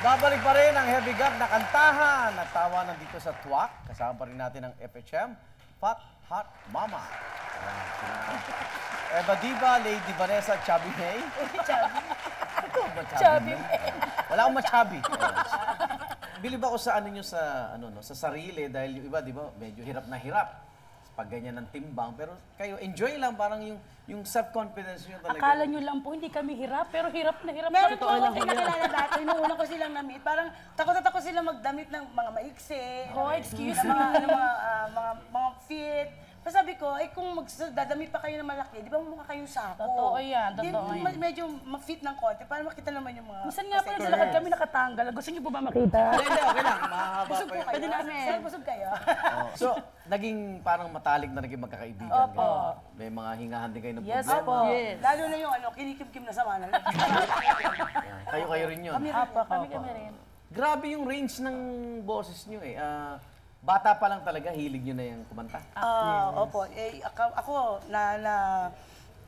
Babalik pa rin ang heavy gut na kantahan at tawanan dito sa Twak. Kasama pa rin natin ang FHM, Fat Hot Mama. Eva Diva, Lady Vanessa, Chubby May. Chubby. Ito ba Chubby May? Wala akong ma-chubby. Bilib ako sa ano nyo sa sarili dahil yung iba, di ba, medyo hirap na hirap pag ganyan ng timbang. Pero kayo, enjoy lang, parang yung self-confidence nyo talaga. Akala nyo lang po, hindi kami hirap, pero hirap na hirap. Meron po akong kinakilala dati, nung una ko silang na-meet, parang takot na takot sila magdamit ng mga maiksi. Oh, excuse me. Mga fit. Tapos sabi ko, kung dadamit pa kayo ng malaki, di ba mukha kayong sako? Totoo yan, totoo yan. Medyo ma-fit ng konti, para makita naman yung mga... Minsan nga po naglalakad kami nakatanggal. Gusto niyo po ba makita? Hindi, okay lang. Mahaba Busog pa po yun. kayo. Sir, busog kayo. So, naging parang matalik na naging magkakaibigan. Opo. Ganun. May mga hingahan din kayo ng Yes, problema. opo. Yes. Lalo na yung kinikim-kim na sama na lang. Kayo rin yun. Kami rin. Grabe yung range ng boses nyo eh. Bata pa lang talaga, hilig nyo na yung kumanta. Opo. Ako,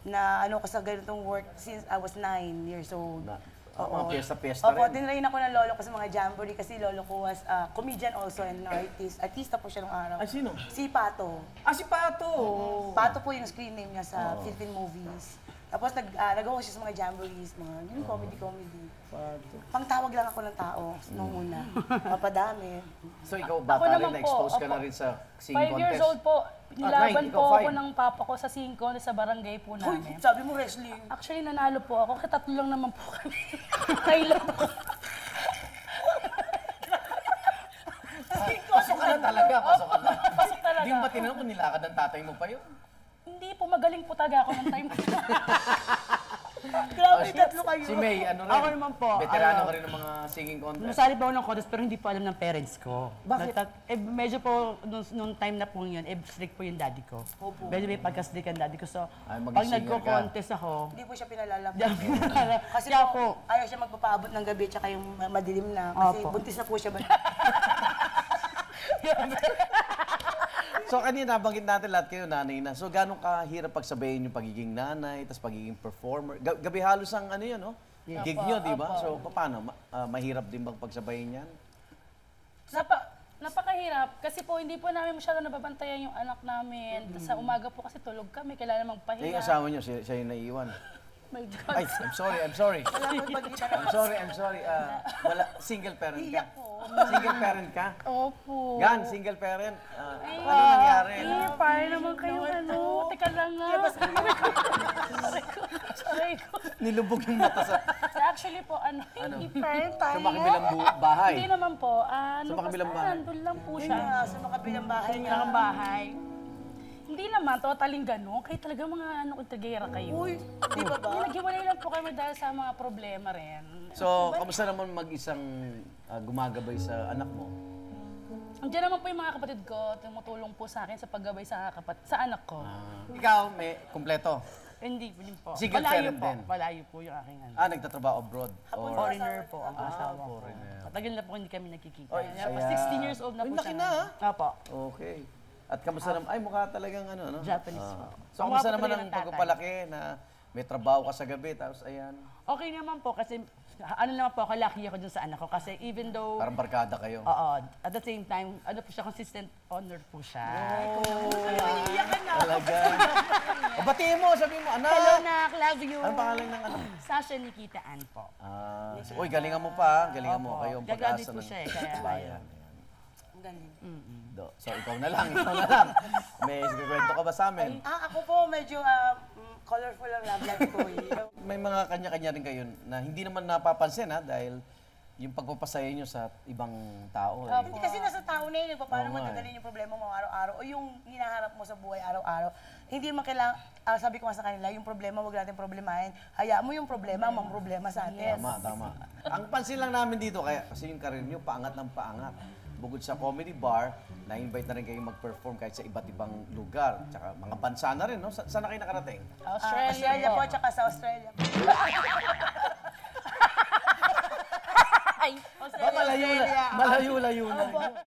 ano ko sa ganitong work since I was 9 years old. Mga piyesta-piyesta Opo, rin. tinrain ako ng lolo ko sa mga jamboree kasi lolo ko was comedian also and artist. Artista po siya nung araw. Ay, sino? Si Pato. Si Pato! Pato po yung screen name niya sa Philippine movies. Tapos nag-go siya sa mga jamborees, mga yung comedy. Pangtawag lang ako ng tao nung una. Papadami. So ikaw, bata rin, na-expose ka na rin sa singing 5 years contest. old po. Nilaban ikaw, po ako 5. ng papa ko sa singing contest sa barangay po Hoy, namin. sabi mo wrestling. Actually, nanalo po ako. Kasi tatlo lang naman po kami. Kailan po. Pasok ka na talaga, pasok ka na. Pasok talaga. Hindi mo ba tinanong kung nilakad ng tatay mo pa yun? Hindi po, magaling po talaga ako ng time ko. Grabe, tatlo kayo. Si May, ano rin? Ako naman po, Veterano ka rin ng mga singing contest. Masali pa ako ng contest pero hindi po alam ng parents ko. Bakit? Medyo po, nung time na po yun, strict po yung daddy ko. Medyo may pagka-strict ang daddy ko. So, Ay, pag mag-singer nagko-contest ako, Hindi po siya pinalalabas. Kasi Kaya po, ayaw siya magpapaabot ng gabi tsaka yung madilim na. Kasi Opo. buntis na po siya. So kanina, banggit natin lahat kayo, nanay na. So gano'ng kahirap pagsabayin yung pagiging nanay, tapos pagiging performer? Gabi halos ang ano yun, no? Gig nyo, di ba? So paano? Mahirap din bang pagsabayin yan? Napakahirap. Kasi po, hindi po namin masyado nababantayan yung anak namin. Sa umaga po kasi tulog kami, kailangan magpahinga. Yung asawa nyo, siya yung naiiwan. My God. Ay, I'm sorry. I'm sorry. Wala, single parent ka. Iyak po. Single parent ka? Opo. Gan, single parent. Ano nangyari? Paano naman kayo Teka lang nga. Aray ko. Nilubog yung mata sa... Actually po, hindi parent Sa makabilang bahay. Hindi naman po. Sa makabilang bahay. Nandun lang po Yun siya. nga, sa makabilang bahay niya. Ang bahay. Hindi naman, totaling gano'n. Kayo talaga mga intrigera kayo. Uy, di ba ba? Naghiwalay lang po kami dahil sa mga problema rin. So, kamusta naman mag-isang gumagabay sa anak mo? Andiyan naman po yung mga kapatid ko, tumutulong po sa akin sa paggabay sa anak ko. Ikaw, may kumpleto. hindi po din po. Single Malayo parent po. din? Malayo po yung aking ano. Nagtatrabaho abroad? Or... Foreigner po ang asawa ko. foreigner. Matagal na po hindi kami nakikita. Oy, Kaya po, kaya- 16 years old na Uy, po laki siya. na, ngayon. Opo. Okay. At kamusta naman? Ay, mukha talagang ano, no? Japanese po. So, Ang kamusta gwapo naman talaga ang ng tatay. pagpapalaki na may trabaho ka sa gabi, tapos ayan, Okay naman po kasi ano naman po, kalaki ako dun sa anak ko. Kasi even though, parang barkada kayo. oo, at the same time, ano po siya, consistent honor po siya. Talaga. O, batiin mo, sabihin mo, anak! Hello, Nak. Love you. Anong pangalan ng anak? Sasha Nikita Ann po. Uy, galingan mo pa, galingan mo Opo. kayo. ang Gagraduate pag-asa po ng siya eh, kaya bayan. Ang galing. So, ikaw na lang, ikaw na lang. May kwento ka ba sa amin? Ako po, medyo colorful ang love life ko eh. May mga kanya-kanya rin kayo na hindi naman napapansin ha, dahil yung pagpapasaya nyo sa ibang tao. Eh. Hindi kasi nasa tao na yun, paano Oo nga madadalhin yung problema mo araw-araw o yung hinaharap mo sa buhay araw-araw. Hindi mo kailangan, sabi ko nga sa kanila, yung problema, wag natin problemahin. Hayaan mo yung problema, mang problema sa atin. Tama. Ang pansin lang namin dito, kasi yung karir nyo, paangat ng paangat. Bukod sa comedy bar, na-invite na rin kayo mag-perform kahit sa iba't ibang lugar. Tsaka mga bansa na rin, no? Saan na kayo nakarating? Australia po, tsaka sa Australia. Malayo-layo na.